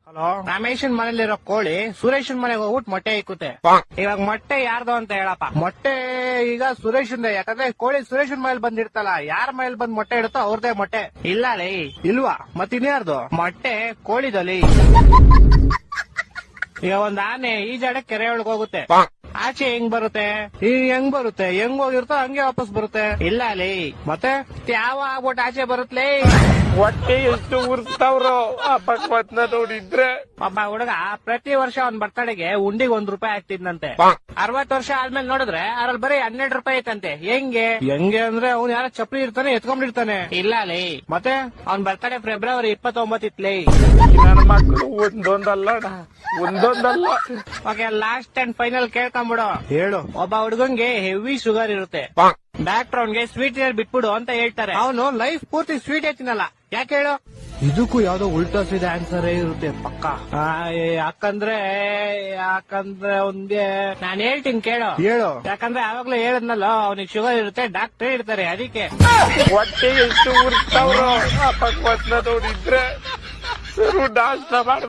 Hello, ರಮೇಶನ್ ಮನೇಲಿರೋ ಕೋಳಿ ಸುರೇಶನ್ ಮನೆಗೆ ಹೋಗ್ಬಿಟ್ಟು ಮೊಟ್ಟೆ ಇಕ್ಕುತ್ತೆ. ಇವಾಗ ಮೊಟ್ಟೆ ಯಾರ್ದು ಅಂತ ಹೇಳಪ್ಪ. ಮೊಟ್ಟೆ ಈಗ ಸುರೇಶನ್ದೆ, ಯಾಕಂದ್ರೆ ಕೋಳಿ ಸುರೇಶನ್ ಮನೇಲಿ ಬಂದಿರ್ತಲ್ಲ, ಯಾರ ಮನೇಲಿ ಬಂದ್ ಮೊಟ್ಟೆ ಇಡುತ್ತೋ ಅವ್ರದೇ ಮೊಟ್ಟೆ. ಇಲ್ಲ ಲೇ, ಇಲ್ವಾ? ಮತ್ತಿನ್ಯಾರ್ದು ಮೊಟ್ಟೆ? ಕೋಳಿದಲ್ಲಿ. ಈಗ ಒಂದ್ ಆನೆ ಈಜಾಡಕ್ ಕೆರೆ ಒಳಗ್ ಹೋಗುತ್ತೆ, ಆಚೆ ಹೆಂಗ್ ಬರುತ್ತೆ? ಹೆಂಗ್ ಬರುತ್ತೆ? ಹೆಂಗ್ ಹೋಗಿರುತ್ತೋ ಹಂಗೆ ವಾಪಸ್ ಬರುತ್ತೆ. ಇಲ್ಲ ಲೇ, ಮತ್ತೆ ಯಾವ ಆಗ್ಬಿಟ್ಟು ಆಚೆ ಬರುತ್ತಲೇ? ಹೊಟ್ಟೆ ಎಷ್ಟು ಉರ್ಸ್ತಾವ್ರೋ ಆ ಭಗವತ್ನ ನೋಡಿದ್ರೆ. ಒಬ್ಬ ಹುಡುಗ ಪ್ರತಿ ವರ್ಷ ಅವ್ನ್ ಬರ್ತಡೆಗೆ ಉಂಡಿಗೆ ₹1 ಆಗ್ತಿದ್ನಂತೆ. 60 ವರ್ಷ ಆದ್ಮೇಲೆ ನೋಡಿದ್ರೆ ಅದ್ರಲ್ಲಿ ಬರೀ ₹12 ಐತಂತೆ. ಹೆಂಗೆ ಅಂದ್ರೆ ಅವ್ನು ಯಾರ ಚಪ್ಪಲಿ ಇರ್ತಾನೆ ಎತ್ಕೊಂಡಿರ್ತಾನೆ. ಇಲ್ಲ ಲೇ, ಮತ್ತೆ ಅವ್ನ್ ಬರ್ತಡೆ ಫೆಬ್ರವರಿ 29 ಇತ್ಲೇ. ನನ್ನ ಮಕ್ಕಳು ಒಂದೊಂದಲ್ಲ. ಓಕೆ, ಲಾಸ್ಟ್ ಅಂಡ್ ಫೈನಲ್ ಕೇಳ್ಕೊಂಬಿಡು. ಹೇಳು. ಒಬ್ಬ ಹುಡುಗಂಗೆ ಹೆವಿ ಶುಗರ್ ಇರುತ್ತೆ, ಡಾಕ್ಟರ್ ಅವ್ನ್ಗೆ ಸ್ವೀಟ್ ಬಿಟ್ಬಿಡು ಅಂತ ಹೇಳ್ತಾರೆ. ಅವನು ಲೈಫ್ ಪೂರ್ತಿ ಸ್ವೀಟ್ ತಿನ್ನಲ್ಲ. ಯಾಕೆ ಹೇಳು? ಇದಕ್ಕೂ ಯಾವ್ದೋ ಉಲ್ಟಾ ಸೀದಾ ಆನ್ಸರ್ ಇರುತ್ತೆ ಪಕ್ಕ. ಯಾಕಂದ್ರೆ ಅವ್ನ್ಗೆ ನಾನು ಹೇಳ್ತೀನಿ ಕೇಳು. ಹೇಳು. ಯಾಕಂದ್ರೆ ಆವಾಗ್ಲೇ ಹೇಳದ್ನಲ್ಲ, ಅವ್ನಿಗೆ ಶುಗರ್ ಇರುತ್ತೆ, ಡಾಕ್ಟರ್ ಇರ್ತಾರೆ, ಅದಕ್ಕೆ. ಹೊಟ್ಟೆ ಎಷ್ಟು ಉರ್ಸ್ತಾವ್ರೋ ಆ ಭಗವತ್ನ ನೋಡಿದ್ರೆ. ನಾಶ ಮಾಡ